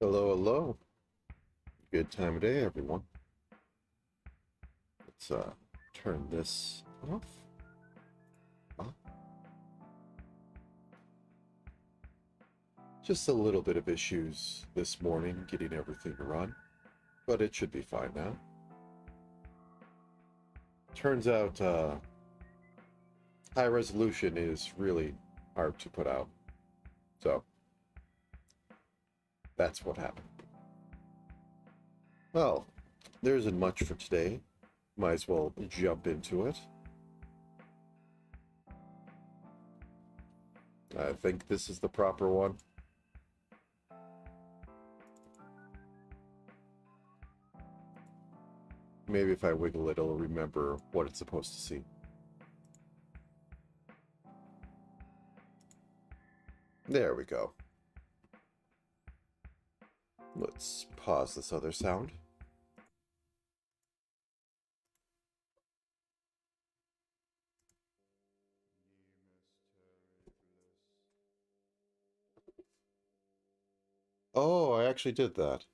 Hello, hello. Good time of day, everyone. Let's turn this off. Ah, just a little bit of issues this morning getting everything to run, but it should be fine now. Turns out high resolution is really hard to put out. So that's what happened. Well, there isn't much for today. Might as well jump into it. I think this is the proper one. Maybe if I wiggle it, it'll remember what it's supposed to see. There we go. Let's pause this other sound. Oh, I actually did that.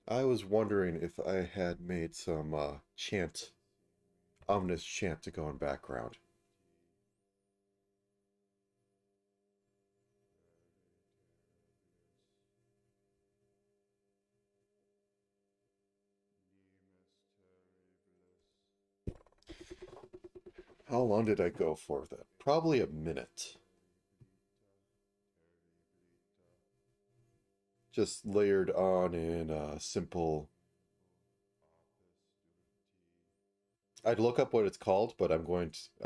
I was wondering if I had made some chant, ominous chant to go in background. How long did I go for that? Probably a minute. Just layered on in simple. I'd look up what it's called, but I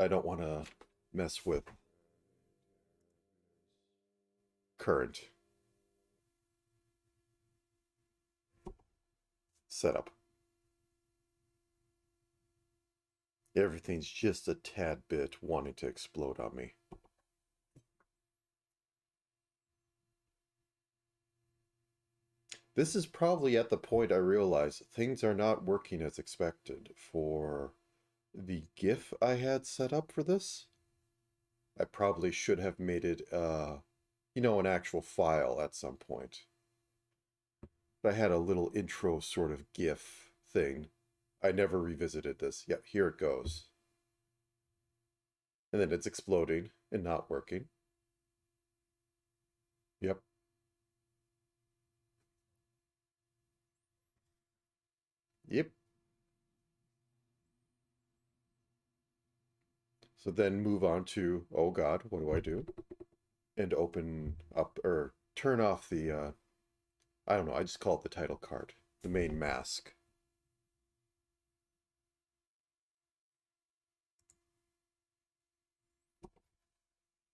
don't want to mess with current setup. Everything's just a tad bit wanting to explode on me. This is probably at the point I realize things are not working as expected for the GIF I had set up for this. I probably should have made it, an actual file at some point. But I had a little intro sort of GIF thing. I never revisited this. Yep, here it goes. And then it's exploding and not working. Yep. Yep. So then move on to, oh God, what do I do? And open up, or turn off the, I don't know, I just call it the title card, the main mask.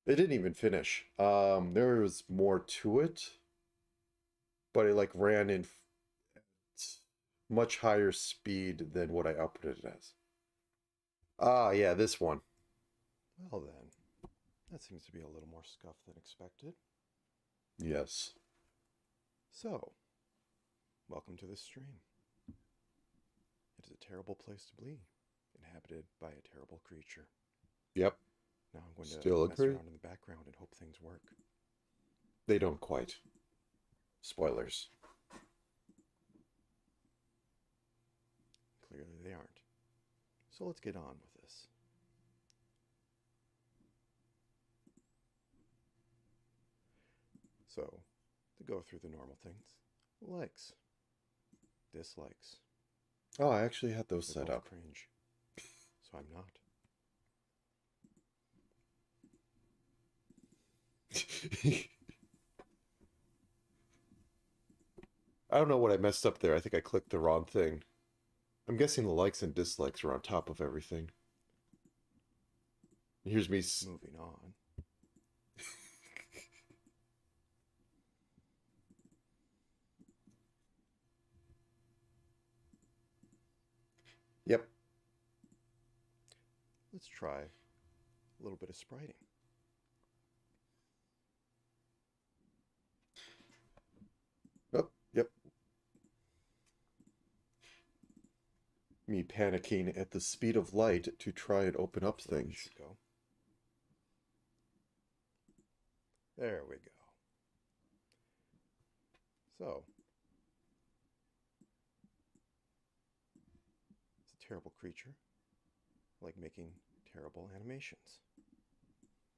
It didn't even finish. There was more to it, but it like ran in much higher speed than what I outputted it as. Ah, yeah, this one. Well then, that seems to be a little more scuff than expected. Yes. So, welcome to this stream. It is a terrible place to be, inhabited by a terrible creature. Yep. Now I'm going to Still mess agree. around in the background and hope things work. They don't quite. Spoilers. Clearly they aren't. So let's get on with this. So, to go through the normal things, likes, dislikes. Oh, I actually had those They're set both up. cringe, so I'm not. I don't know what I messed up there. I think I clicked the wrong thing. I'm guessing the likes and dislikes are on top of everything. Here's me. Moving on. Yep. Let's try a little bit of spriting. Oh, yep. Me panicking at the speed of light to try and open up That's the way we things. should go. There we go. So, it's a terrible creature, like making terrible animations.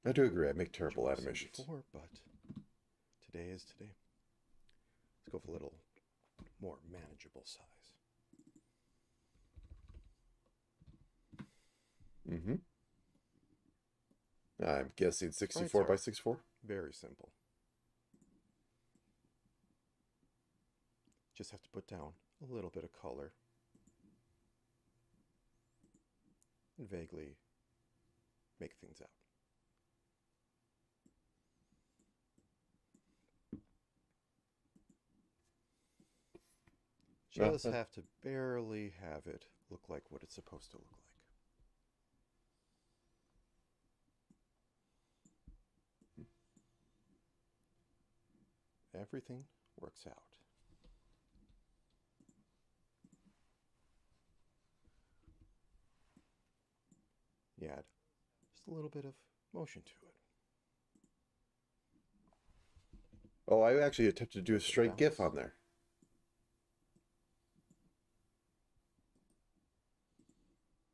I do agree. I make Which terrible we've seen animations. before, but today is today. Let's go for a little more manageable size. Mm-hmm. I'm guessing 64 Sprites by are 64. very simple. Just have to put down a little bit of color and vaguely make things out. Just have to barely have it look like what it's supposed to look like. Everything works out. You add just a little bit of motion to it. Oh, I actually attempted to do a straight GIF Balance. on there.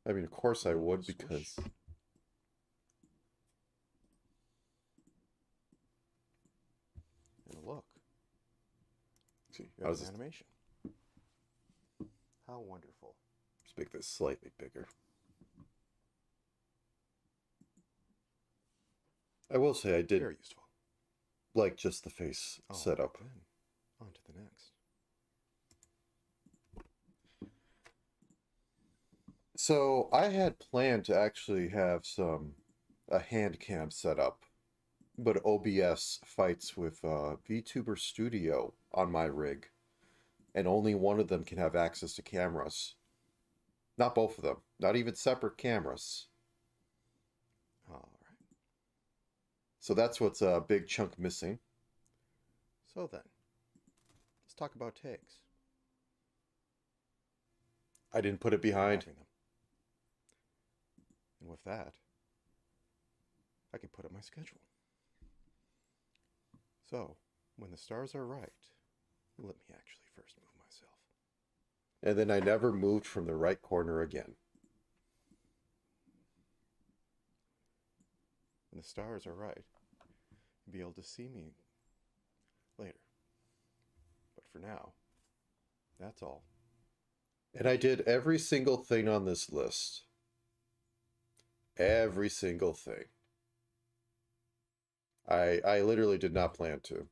I mean, of course I would, because and a look. see, You have an animation. How wonderful. Let's make this slightly bigger. I will say I did Very useful. like just the face setup. Then on to the next. So I had planned to actually have a hand cam set up, but OBS fights with VTuber Studio on my rig, and only one of them can have access to cameras. Not both of them, not even separate cameras. All right. So that's what's a big chunk missing. So then, let's talk about tags. I didn't put it behind. And with that, I can put up my schedule. So, when the stars are right, let me actually first move myself. And then I never moved from the right corner again. When the stars are right, you'll be able to see me later. But for now, that's all. And I did every single thing on this list. Every single thing. I literally did not plan to.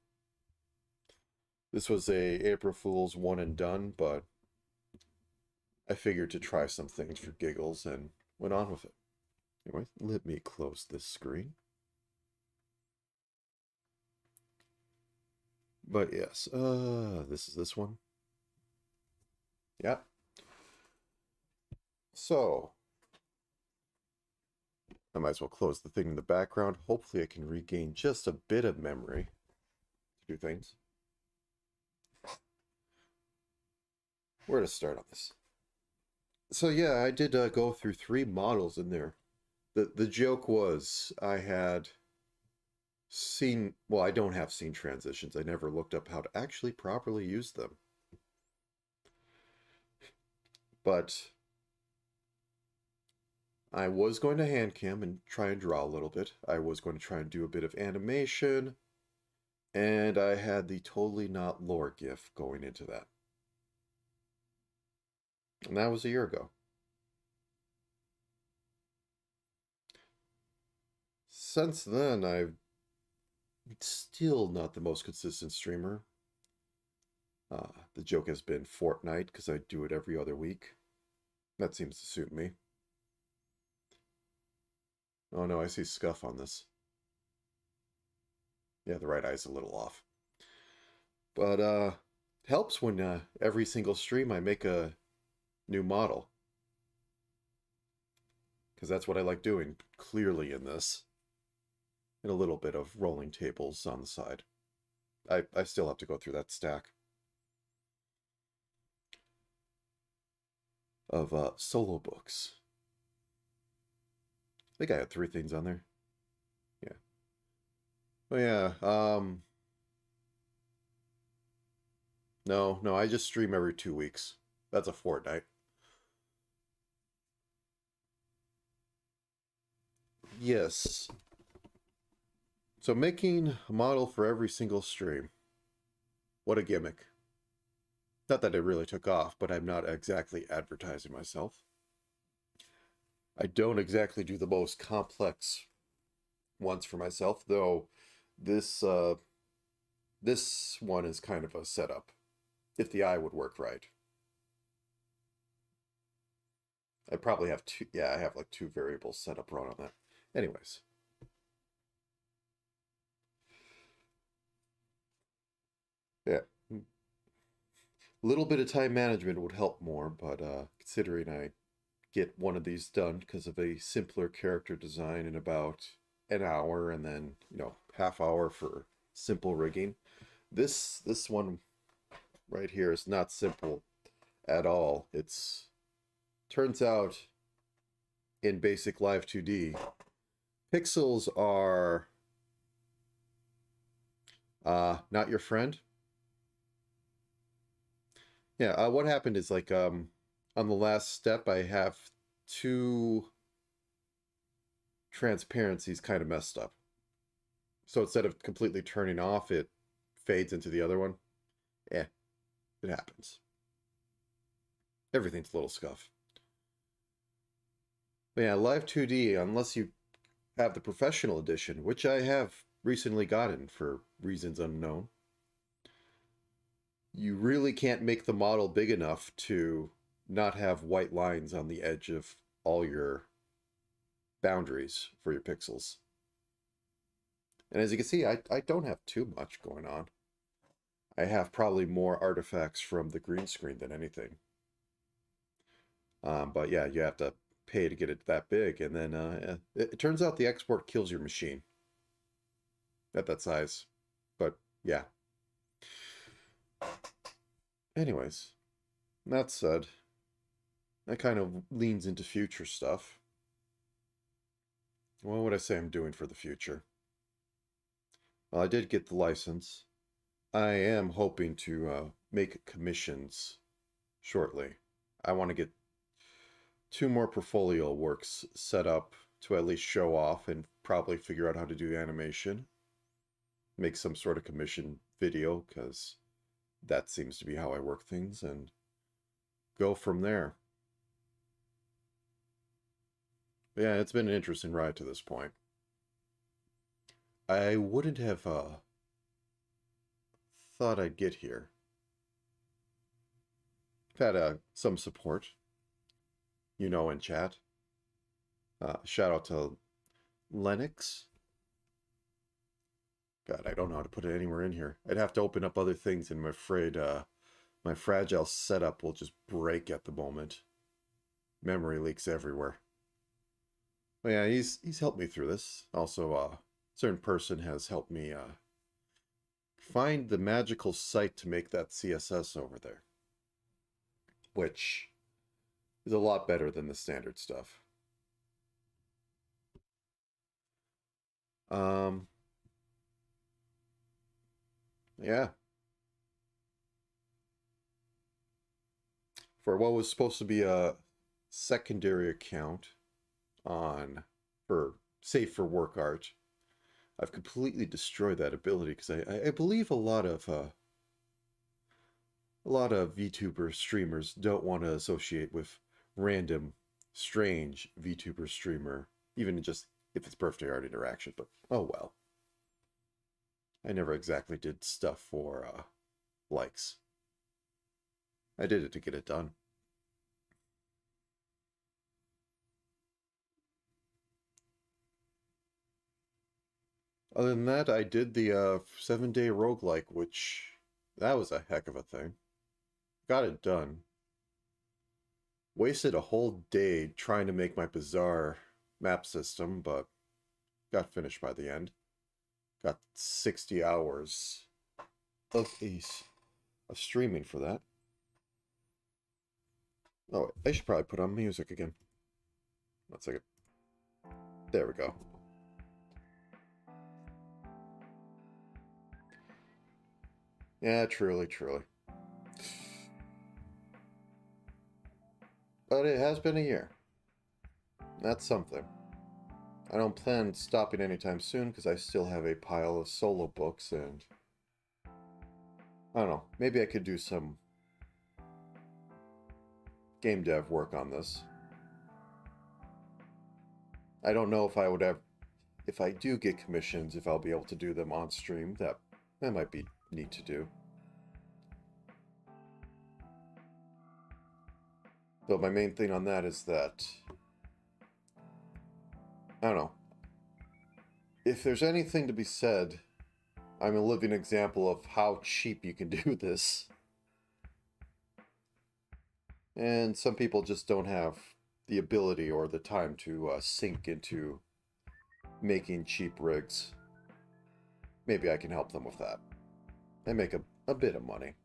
This was a April Fool's one and done, but I figured to try some things for giggles and went on with it. Anyway, let me close this screen. But yes, this is this one. Yep. So, I might as well close the thing in the background. Hopefully I can regain just a bit of memory to do things. Where to start on this? So yeah, I did go through 3 models in there. The joke was I had scene, well, I don't have scene transitions. I never looked up how to actually properly use them. But I was going to hand cam and try and draw a little bit. I was going to try and do a bit of animation. And I had the totally not lore GIF going into that. And that was a year ago. Since then, I've still not the most consistent streamer. The joke has been Fortnite, because I do it every other week. That seems to suit me. Oh no, I see scuff on this. Yeah, the right eye's a little off. But it helps when every single stream I make a new model. Because that's what I like doing, clearly in this. And a little bit of rolling tables on the side. I still have to go through that stack of solo books. I think I had 3 things on there. Yeah. Oh yeah, No, I just stream every 2 weeks. That's a fortnight. Yes. So making a model for every single stream. What a gimmick. Not that it really took off, but I'm not exactly advertising myself. I don't exactly do the most complex ones for myself, though this this one is kind of a setup, if the eye would work right. I probably have two, yeah, I have like 2 variables set up run on that. Anyways. Yeah. A little bit of time management would help more, but considering I get one of these done because of a simpler character design in about an hour and then, half hour for simple rigging. This one right here is not simple at all. It's turns out in basic Live 2D, pixels are not your friend. Yeah, what happened is like on the last step I have 2 transparencies kind of messed up. So instead of completely turning off, it fades into the other one. Eh, it happens. Everything's a little scuff. But yeah, Live 2D, unless you have the professional edition, which I have recently gotten for reasons unknown, you really can't make the model big enough to not have white lines on the edge of all your boundaries for your pixels. And as you can see, I don't have too much going on. I have probably more artifacts from the green screen than anything. But yeah, you have to pay to get it that big, and then it turns out the export kills your machine at that size. But yeah. Anyways, that said, that kind of leans into future stuff. What would I say I'm doing for the future? Well, I did get the license. I am hoping to make commissions shortly. I want to get 2 more portfolio works set up to at least show off and probably figure out how to do animation. Make some sort of commission video, because that seems to be how I work things, and go from there. But yeah, it's been an interesting ride to this point. I wouldn't have thought I'd get here. I've had some support, in chat. Shout out to Lennox. God, I don't know how to put it anywhere in here. I'd have to open up other things, and I'm afraid my fragile setup will just break at the moment. Memory leaks everywhere. But yeah, he's helped me through this. Also, a certain person has helped me find the magical site to make that CSS over there, which is a lot better than the standard stuff. Yeah. For what was supposed to be a secondary account on for safe for work art, I've completely destroyed that ability because I believe a lot of VTuber streamers don't want to associate with random strange VTuber streamer, even just if it's birthday art interaction. But oh well. I never exactly did stuff for likes. I did it to get it done. Other than that, I did the 7-day roguelike, which that was a heck of a thing. Got it done. Wasted a whole day trying to make my bizarre map system, but got finished by the end. Got 60 hours of streaming for that. Oh, I should probably put on music again. 1 second. There we go. Yeah, truly. But it has been a year. That's something. I don't plan stopping anytime soon because I still have a pile of solo books, and I don't know, maybe I could do some game dev work on this. I don't know if I would have, if I do get commissions, if I'll be able to do them on stream. That might be neat to do. But my main thing on that is that, I don't know, if there's anything to be said, I'm a living example of how cheap you can do this. And some people just don't have the ability or the time to sink into making cheap rigs. Maybe I can help them with that. And make a bit of money.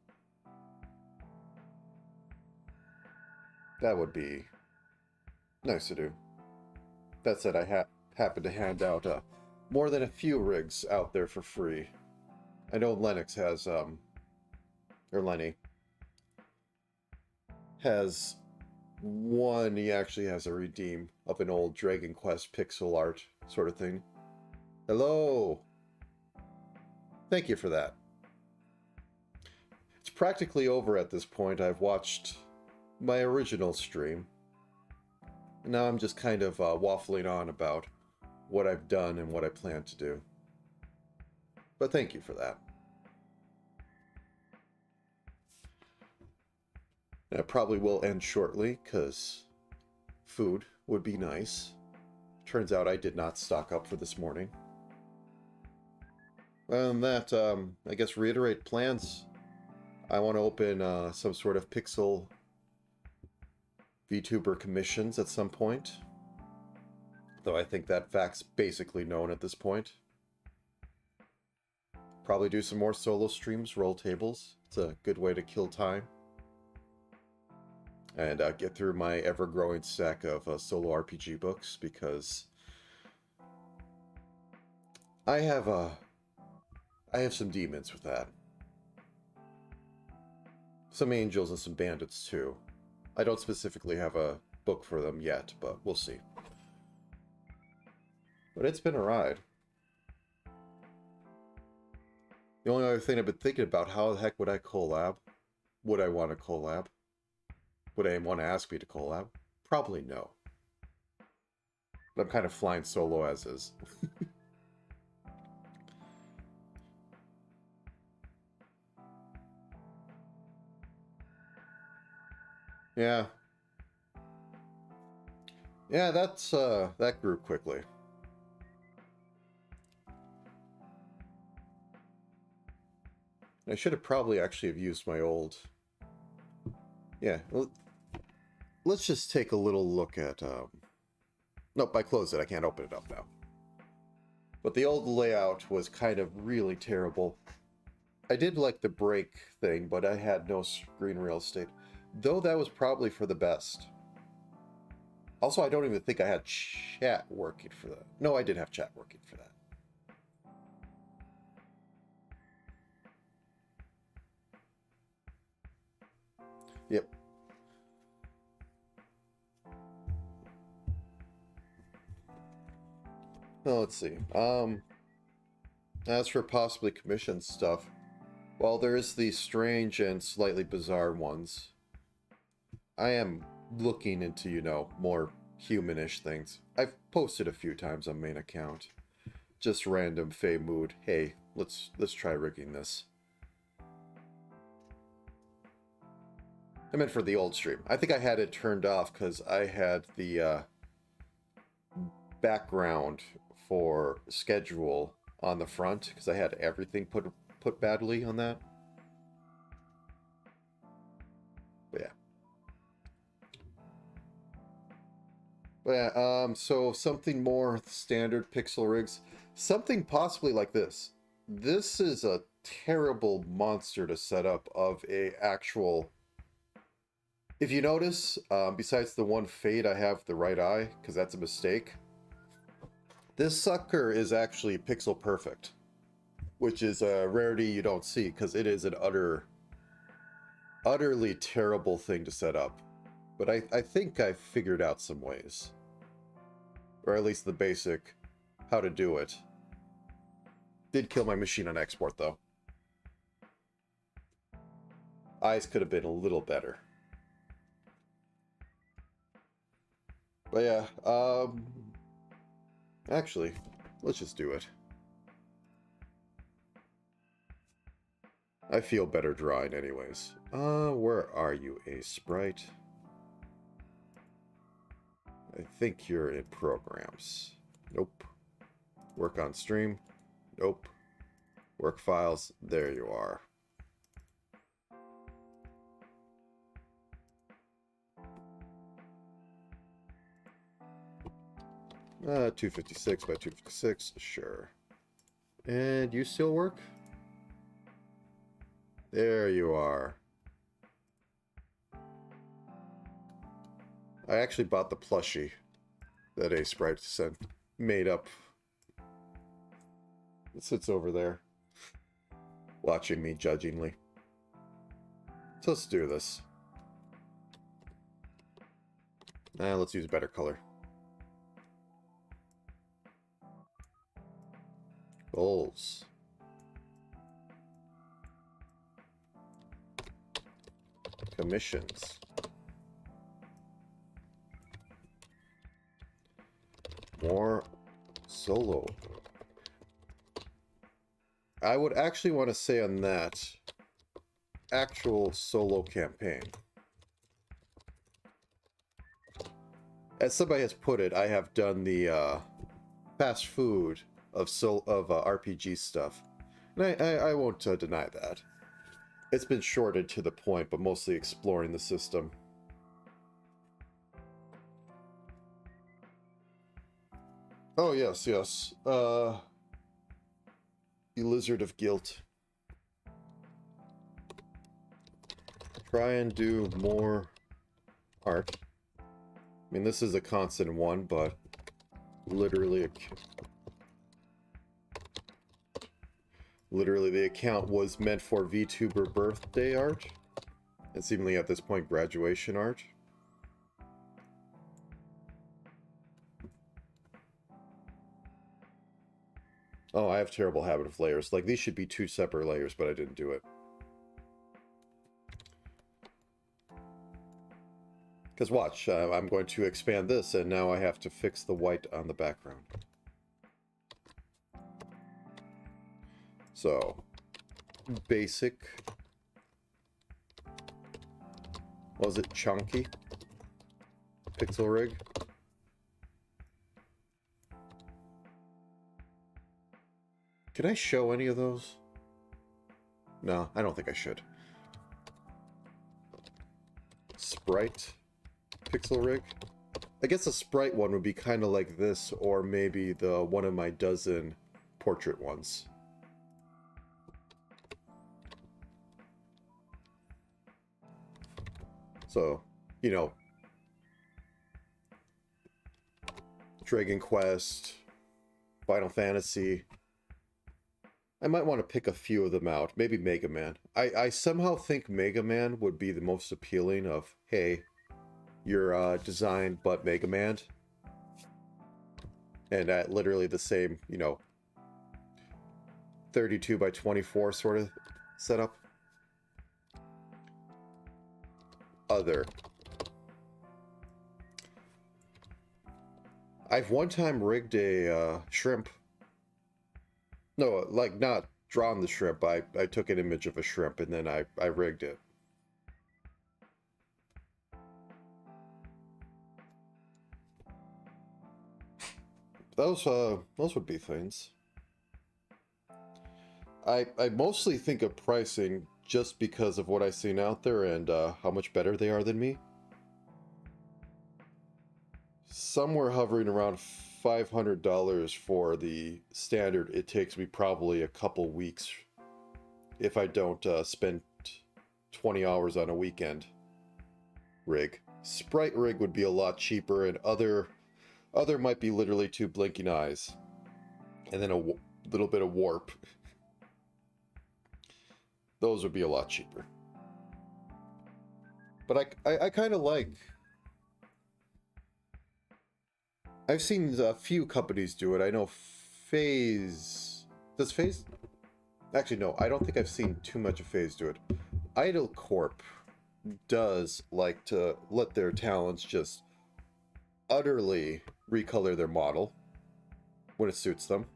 That would be nice to do. That said, I happen to hand out more than a few rigs out there for free. I know Lennox has, or Lenny, has one. He actually has a redeem of an old Dragon Quest pixel art sort of thing. Hello! Thank you for that. It's practically over at this point. I've watched my original stream. And now I'm just kind of waffling on about what I've done and what I plan to do. But thank you for that. And it probably will end shortly, because food would be nice. Turns out I did not stock up for this morning. And that, I guess, reiterate plans. I want to open some sort of pixel VTuber commissions at some point. Though I think that fact's basically known at this point. Probably do some more solo streams, roll tables. It's a good way to kill time. And get through my ever-growing stack of solo RPG books, because I have some demons with that. Some angels and some bandits too. I don't specifically have a book for them yet, but we'll see. But it's been a ride. The only other thing I've been thinking about, how the heck would I collab? Would I want to collab? Would anyone want to ask me to collab? Probably no. But I'm kind of flying solo as is. Yeah. Yeah, that's that grew quickly. I should have probably actually have used my old. Yeah, well, let's just take a little look at. Nope, I closed it. I can't open it up now. But the old layout was kind of really terrible. I did like the break thing, but I had no screen real estate. Though that was probably for the best. Also, I don't even think I had chat working for that. No, I did have chat working for that. Yep. Well, let's see. As for possibly commissioned stuff, well, there is the strange and slightly bizarre ones. I am looking into, you know, more humanish things. I've posted a few times on main account. Just random Fey mood. Hey, let's try rigging this. I meant for the old stream. I think I had it turned off because I had the background for schedule on the front, because I had everything put badly on that. But yeah. But yeah, so something more standard pixel rigs. Something possibly like this. This is a terrible monster to set up of a actual... If you notice, besides the one fade I have the right eye, because that's a mistake, this sucker is actually pixel perfect, which is a rarity you don't see, because it is an utterly terrible thing to set up. But I think I figured out some ways. Or at least the basic how to do it. Did kill my machine on export, though. Eyes could have been a little better. But yeah, actually, let's just do it. I feel better drawing anyways. Where are you, Ace Sprite? I think you're in programs. Nope. Work on stream. Nope. Work files. There you are. Uh, 256 by 256. Sure. And you still work? There you are. I actually bought the plushie that Ace Sprite sent, made up. It sits over there, watching me judgingly. So let's do this. Let's use a better color. Goals. Commissions. More solo. I would actually want to say on that, actual solo campaign. As somebody has put it, I have done the fast food of RPG stuff. And I won't deny that. It's been shorted to the point, but mostly exploring the system. Oh, yes, yes. The Lizard of Guilt. Try and do more art. I mean, this is a constant one, but literally the account was meant for VTuber birthday art, and seemingly at this point graduation art. Oh, I have terrible habit of layers. Like, these should be 2 separate layers, but I didn't do it. Because watch, I'm going to expand this, and now I have to fix the white on the background. So, basic. Was it chunky? Pixel rig. Can I show any of those? No, I don't think I should. Sprite. Pixel rig. I guess a sprite one would be kind of like this, or maybe the one of my dozen portrait ones. So, you know, Dragon Quest, Final Fantasy. I might want to pick a few of them out. Maybe Mega Man. I somehow think Mega Man would be the most appealing of, hey, you're designed but Mega Man. And at literally the same, you know, 32 by 24 sort of setup. Other. I've one time rigged a shrimp. No, like not drawn the shrimp. I took an image of a shrimp and then I rigged it. Those would be things. I mostly think of pricing just because of what I've seen out there and how much better they are than me. Somewhere hovering around $500 for the standard. It takes me probably a couple weeks if I don't spend 20 hours on a weekend rig. Sprite rig would be a lot cheaper, and other might be literally 2 blinking eyes and then a little bit of warp. Those would be a lot cheaper. But I kind of like I've seen a few companies do it. I know Phase... Does Phase... Actually, no, I don't think I've seen too much of Phase do it. Idle Corp does like to let their talents just utterly recolor their model when it suits them.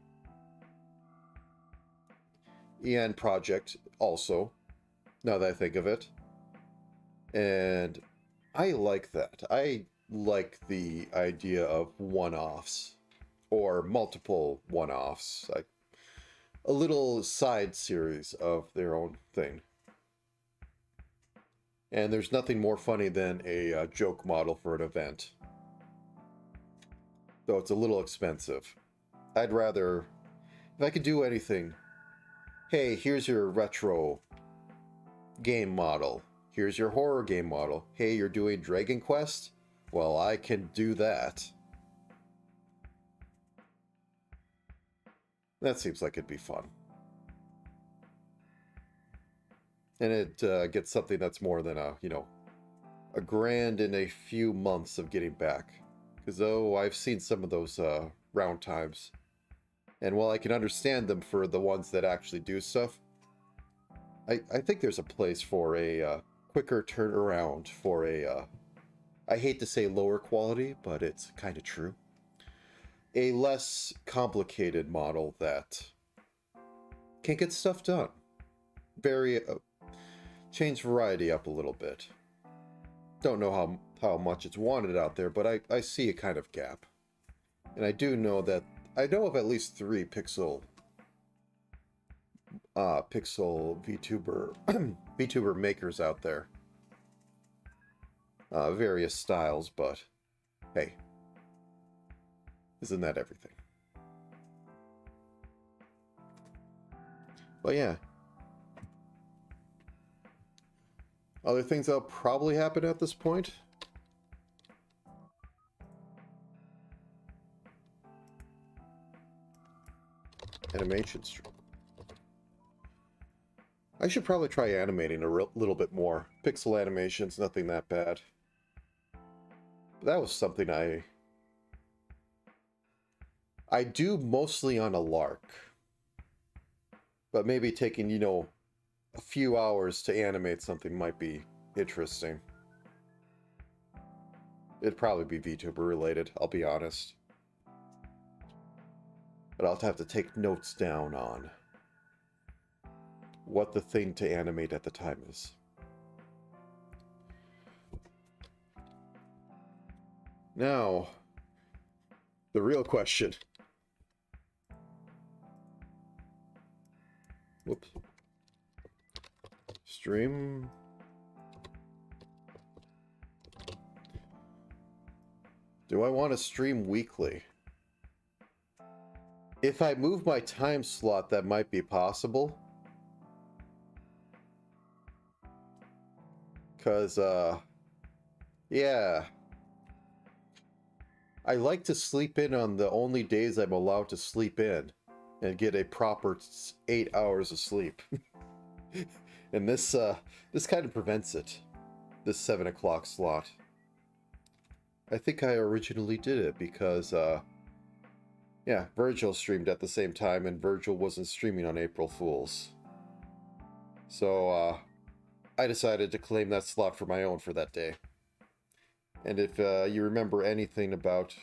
EN Project also, now that I think of it. And I like that. I like the idea of one-offs or multiple one-offs, like a little side series of their own thing. And there's nothing more funny than a joke model for an event. Though it's a little expensive. I'd rather, if I could do anything, hey, here's your retro game model. Here's your horror game model. Hey, you're doing Dragon Quest? Well, I can do that. That seems like it'd be fun. And it gets something that's more than a $1,000 in a few months of getting back. Because, I've seen some of those round times. And while I can understand them for the ones that actually do stuff, I think there's a place for a quicker turnaround for a, I hate to say lower quality, but it's kind of true. A less complicated model that can get stuff done. Change variety up a little bit. Don't know how much it's wanted out there, but I see a kind of gap. And I do know that, I know of at least 3 pixel VTuber VTuber makers out there. Various styles, but hey, isn't that everything? But yeah. Other things that'll probably happen at this point. Animation stream. I should probably try animating a little bit more. Pixel animation's nothing that bad. But that was something I do mostly on a lark. But maybe taking, a few hours to animate something might be interesting. It'd probably be VTuber related, I'll be honest. But I'll have to take notes down on what the thing to animate at the time is. Now, the real question. Whoops. Stream. Do I want to stream weekly? If I move my time slot, that might be possible. Because, yeah. I like to sleep in on the only days I'm allowed to sleep in and get a proper 8 hours of sleep. And this kind of prevents it. This 7 o'clock slot. I think I originally did it because, yeah, Virgil streamed at the same time and Virgil wasn't streaming on April Fools. So, I decided to claim that slot for my own for that day. And if you remember anything about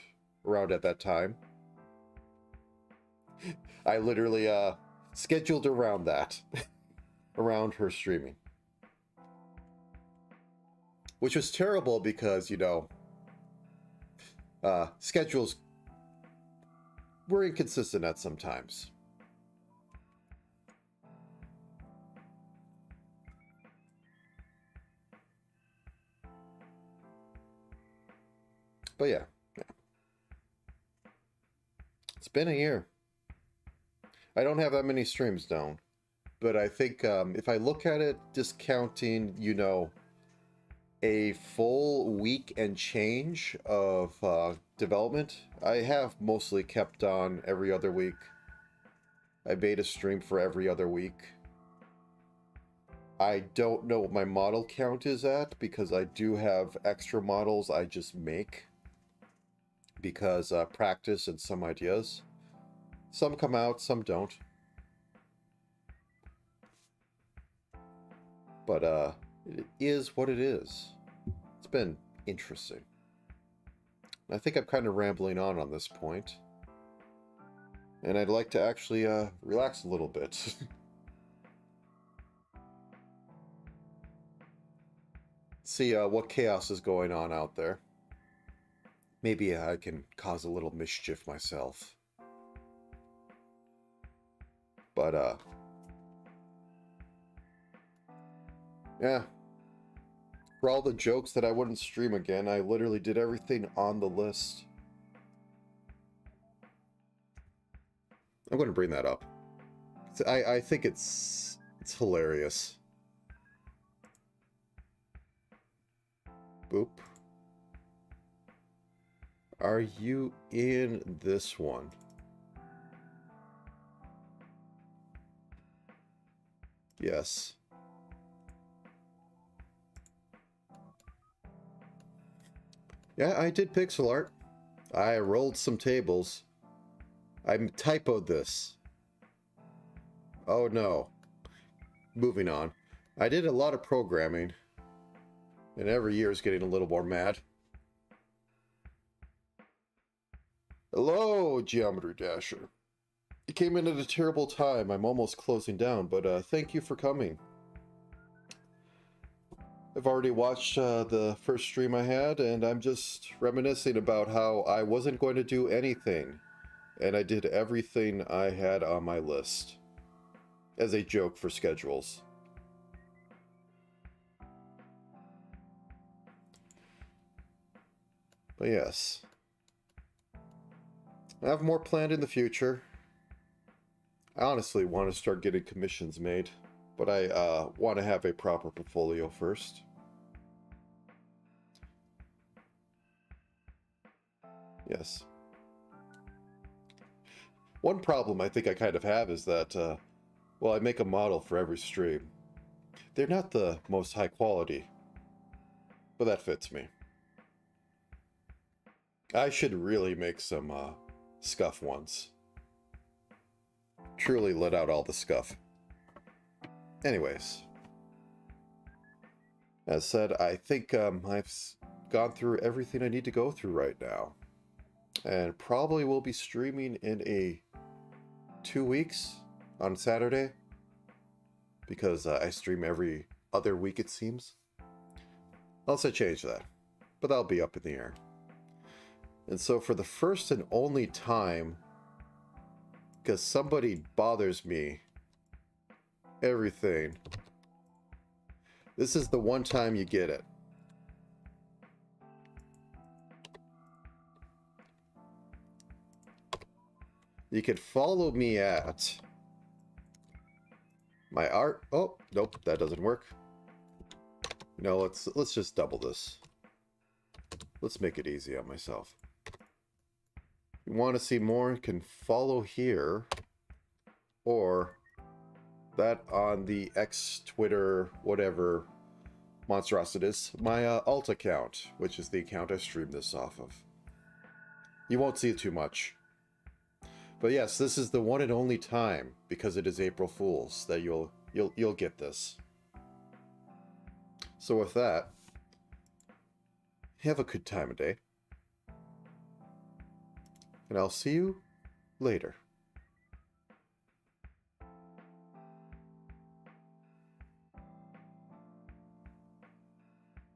around at that time, I literally scheduled around that, around her streaming. Which was terrible because, schedules were inconsistent at some times. But yeah. It's been a year. I don't have that many streams down. But I think if I look at it, discounting, a full week and change of development, I have mostly kept on every other week. I made a stream for every other week. I don't know what my model count is at because I do have extra models I just make because practice and some ideas. Some come out, some don't. But it is what it is. It's been interesting. I think I'm kind of rambling on this point. And I'd like to actually relax a little bit. See what chaos is going on out there. Maybe I can cause a little mischief myself. But, yeah. For all the jokes that I wouldn't stream again, I literally did everything on the list. I'm going to bring that up. I think it's hilarious. Boop. Are you in this one? Yes. Yeah, I did pixel art. I rolled some tables. I typoed this. Oh no. Moving on. I did a lot of programming. And every year is getting a little more mad. Hello, Geometry Dasher. You came in at a terrible time. I'm almost closing down, but thank you for coming. I've already watched the first stream I had, and I'm just reminiscing about how I wasn't going to do anything. And I did everything I had on my list. As a joke for schedules. But yes. I have more planned in the future. I honestly want to start getting commissions made. But I want to have a proper portfolio first. Yes. One problem I think I kind of have is that, well, I make a model for every stream. They're not the most high quality, but that fits me. I should really make some scuff ones. Truly let out all the scuff. Anyways. As said, I think I've gone through everything I need to go through right now. And probably will be streaming in 2 weeks on Saturday. Because I stream every other week, it seems. Unless I change that. But that'll be up in the air. And so for the first and only time, because somebody bothers me, everything, this is the one time you get it. You can follow me at my art. Oh, nope, that doesn't work. No, let's just double this. Let's make it easy on myself. If you want to see more, you can follow here or that on the X, Twitter, whatever monstrosities, my alt account, which is the account I stream this off of. You won't see it too much. But yes, this is the one and only time, because it is April Fool's, that you'll get this. So with that, have a good time of day. And I'll see you later.